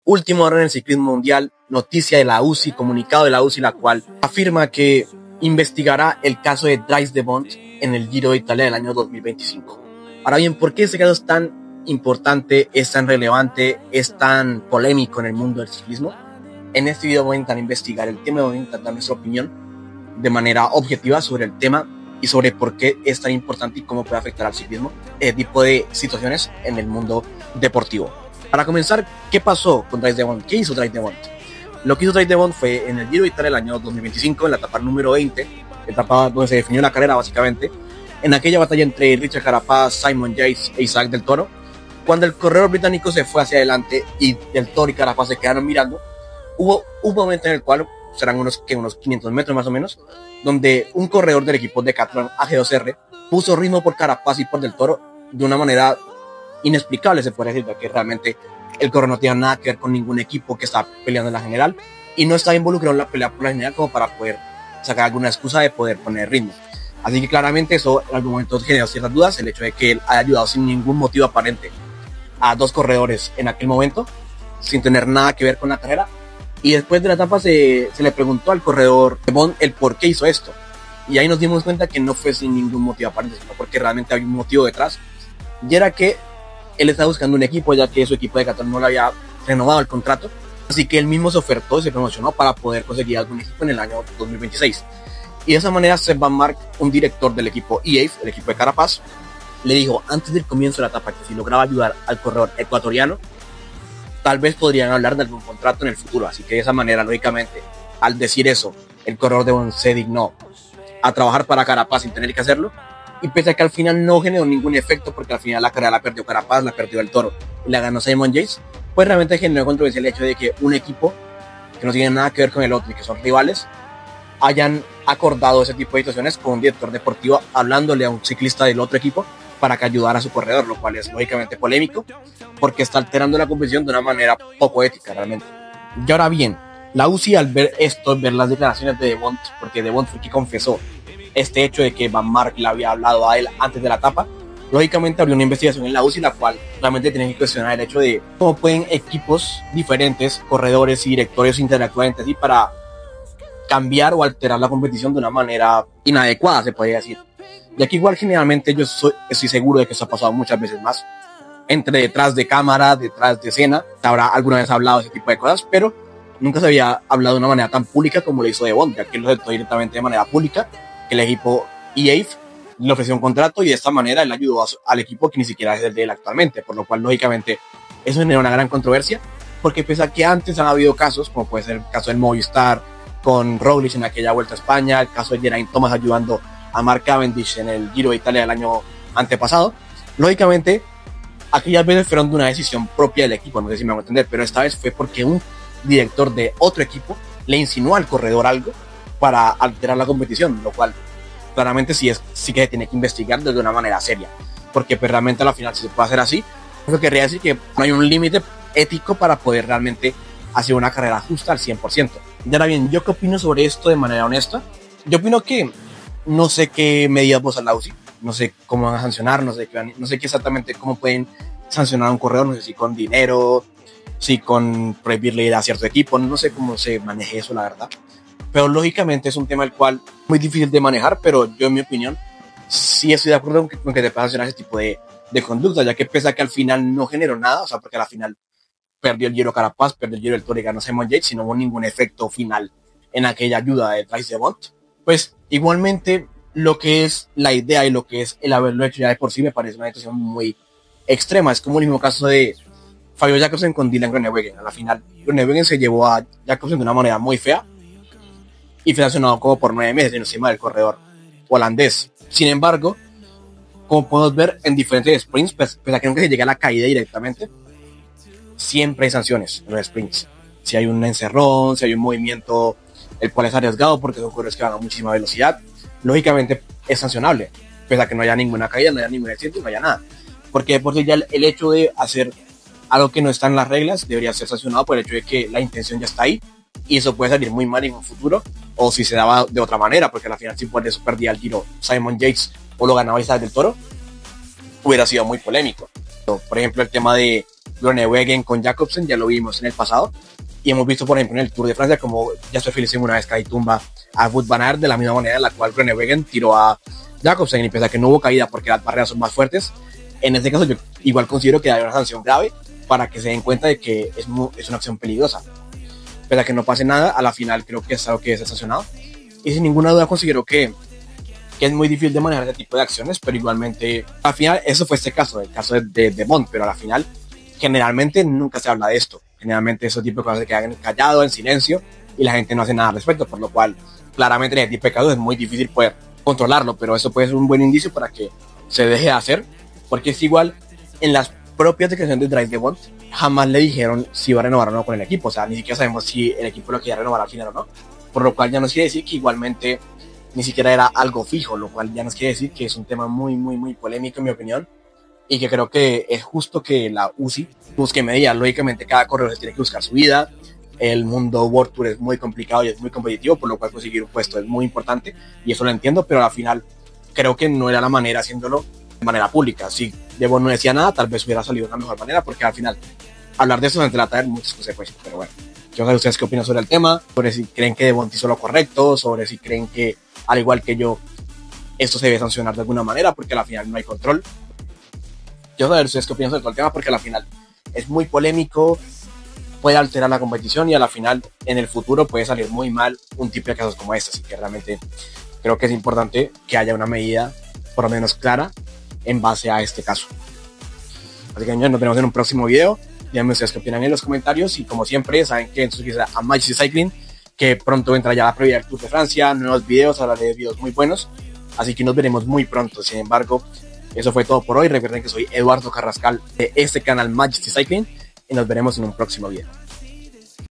Última hora en el ciclismo mundial, noticia de la UCI, comunicado de la UCI, la cual afirma que investigará el caso de Dries de Bont en el Giro de Italia del año 2025. Ahora bien, ¿por qué este caso es tan importante, es tan relevante, es tan polémico en el mundo del ciclismo? En este video voy a intentar investigar el tema, voy a intentar dar nuestra opinión de manera objetiva sobre el tema y sobre por qué es tan importante y cómo puede afectar al ciclismo, tipo de situaciones en el mundo deportivo. Para comenzar, ¿qué pasó con Dries de Bont? ¿Qué hizo Dries de Bont? Lo que hizo Dries de Bont fue en el Giro de Italia del año 2025, en la etapa número 20, etapa donde se definió la carrera básicamente, en aquella batalla entre Richard Carapaz, Simon Yates e Isaac del Toro, cuando el corredor británico se fue hacia adelante y del Toro y Carapaz se quedaron mirando, hubo un momento en el cual, serán unos 500 metros más o menos, donde un corredor del equipo Decathlon AG2R puso ritmo por Carapaz y por del Toro de una manera inexplicable, se puede decir, que realmente el corredor no tenía nada que ver con ningún equipo que estaba peleando en la general y no estaba involucrado en la pelea por la general como para poder sacar alguna excusa de poder poner ritmo. Así que claramente eso en algún momento generó ciertas dudas, el hecho de que él haya ayudado sin ningún motivo aparente a dos corredores en aquel momento, sin tener nada que ver con la carrera. Y después de la etapa se le preguntó al corredor de Bont el por qué hizo esto. Y ahí nos dimos cuenta que no fue sin ningún motivo aparente, sino porque realmente había un motivo detrás. Y era que él estaba buscando un equipo, ya que su equipo de Qatar no le había renovado el contrato. Así que él mismo se ofertó y se promocionó para poder conseguir algún equipo en el año 2026. Y de esa manera, Sepp Van Mark, un director del equipo EAF, el equipo de Carapaz, le dijo antes del comienzo de la etapa que si lograba ayudar al corredor ecuatoriano, tal vez podrían hablar de algún contrato en el futuro. Así que de esa manera, lógicamente, al decir eso, el corredor de Bont se dignó a trabajar para Carapaz sin tener que hacerlo. Y pese a que al final no generó ningún efecto, porque al final la carrera la perdió Carapaz, la perdió el Toro y la ganó Simon Yates, pues realmente generó controversia el hecho de que un equipo que no tiene nada que ver con el otro y que son rivales hayan acordado ese tipo de situaciones con un director deportivo hablándole a un ciclista del otro equipo para que ayudara a su corredor, lo cual es lógicamente polémico porque está alterando la competición de una manera poco ética realmente. Y ahora bien, la UCI al ver esto, ver las declaraciones de Bont, porque de Bont fue que confesó este hecho de que Van Mark le había hablado a él antes de la etapa, lógicamente abrió una investigación en la UCI, la cual realmente tienen que cuestionar el hecho de cómo pueden equipos diferentes, corredores y directores interactuar entre sí para cambiar o alterar la competición de una manera inadecuada, se podría decir. Y aquí igual generalmente yo estoy seguro de que eso ha pasado muchas veces más, entre detrás de cámara, detrás de escena, se habrá alguna vez hablado de ese tipo de cosas, pero nunca se había hablado de una manera tan pública como lo hizo de Bont, ya que lo aceptó directamente de manera pública, que el equipo EAF le ofreció un contrato y de esta manera él ayudó al equipo que ni siquiera es el de él actualmente, por lo cual lógicamente eso genera una gran controversia, porque pese a que antes han habido casos, como puede ser el caso del Movistar con Roglic en aquella Vuelta a España, el caso de Geraint Thomas ayudando a Mark Cavendish en el Giro de Italia del año antepasado, lógicamente aquellas veces fueron de una decisión propia del equipo, no sé si me van a entender, pero esta vez fue porque un director de otro equipo le insinuó al corredor algo para alterar la competición, lo cual claramente sí que se tiene que investigar de una manera seria, porque pues realmente a la final si se puede hacer así, eso querría decir que no hay un límite ético para poder realmente hacer una carrera justa al 100%. Y ahora bien, ¿yo qué opino sobre esto de manera honesta? Yo opino que no sé qué medidas va a usar la UCI, no sé cómo van a sancionar, no sé qué exactamente cómo pueden sancionar a un corredor, no sé si con dinero, si con prohibirle ir a cierto equipo, no sé cómo se maneje eso la verdad. Pero lógicamente es un tema el cual es muy difícil de manejar, pero yo en mi opinión sí estoy de acuerdo con que te puedan sancionar ese tipo de conducta, ya que pese a que al final no generó nada, o sea, porque al final perdió el Giro Carapaz, perdió el Giro del Toro y ganó Simon Yates y no hubo ningún efecto final en aquella ayuda de Dries de Bont, pues igualmente lo que es la idea y lo que es el haberlo hecho ya de por sí me parece una situación muy extrema. Es como el mismo caso de Fabio Jakobsen con Dylan Groenewegen. A la final Groenewegen se llevó a Jakobsen de una manera muy fea y fue sancionado como por 9 meses encima del corredor holandés. Sin embargo, como podemos ver en diferentes sprints, pese a que nunca se llega a la caída directamente, siempre hay sanciones en los sprints. Si hay un encerrón, si hay un movimiento el cual es arriesgado porque son corredores que van a muchísima velocidad, lógicamente es sancionable, pese a que no haya ninguna caída, no haya ningún accidente, no haya nada. Porque por sí ya el hecho de hacer algo que no está en las reglas debería ser sancionado por el hecho de que la intención ya está ahí y eso puede salir muy mal en un futuro o si se daba de otra manera, porque al final si por eso perdía el Giro Simon Yates o lo ganaba Isaac del Toro, hubiera sido muy polémico. Por ejemplo, el tema de Groenewegen con Jacobsen, ya lo vimos en el pasado. Y hemos visto, por ejemplo, en el Tour de Francia, como Jasper Philipsen una vez cae y tumba a Wout van Aert de la misma manera en la cual Groenewegen tiró a Jacobsen. Y pese a que no hubo caída porque las barreras son más fuertes, en este caso yo igual considero que hay una sanción grave para que se den cuenta de que es una acción peligrosa. Pese a que no pase nada, a la final creo que es algo que es sancionado. Y sin ninguna duda considero que es muy difícil de manejar ese tipo de acciones, pero igualmente, al final, eso fue el caso de Bond, pero a la final, generalmente nunca se habla de esto. Generalmente ese tipo de cosas se quedan callados, en silencio, y la gente no hace nada al respecto, por lo cual, claramente, ese tipo de casos es muy difícil poder controlarlo, pero eso puede ser un buen indicio para que se deje de hacer, porque es igual, en las propias declaraciones de Dries de Bond, jamás le dijeron si iba a renovar o no con el equipo, o sea, ni siquiera sabemos si el equipo lo quería renovar al final o no, por lo cual ya nos quiere decir que igualmente ni siquiera era algo fijo, lo cual ya nos quiere decir que es un tema muy polémico en mi opinión, y que creo que es justo que la UCI busque medidas. Lógicamente cada corredor se tiene que buscar su vida, el mundo World Tour es muy complicado y es muy competitivo, por lo cual conseguir un puesto es muy importante, y eso lo entiendo, pero al final creo que no era la manera haciéndolo de manera pública. Si Debo no decía nada, tal vez hubiera salido de una mejor manera, porque al final hablar de eso se trata de muchas consecuencias, pero bueno. Yo no sé ustedes qué opinan sobre el tema, sobre si creen que Devon hizo lo correcto, sobre si creen que, al igual que yo, esto se debe sancionar de alguna manera, porque al final no hay control. Yo no sé ustedes qué opinan sobre todo el tema, porque al final es muy polémico, puede alterar la competición y a la final, en el futuro, puede salir muy mal un tipo de casos como este. Así que realmente creo que es importante que haya una medida, por lo menos clara, en base a este caso. Así que nos vemos en un próximo video. Díganme ustedes qué opinan en los comentarios, y como siempre saben que suscribirse a Majesty Cycling, que pronto entra ya la previa del Tour de Francia, nuevos videos, hablaré de videos muy buenos, así que nos veremos muy pronto. Sin embargo, eso fue todo por hoy. Recuerden que soy Eduardo Carrascal de este canal Majesty Cycling, y nos veremos en un próximo video.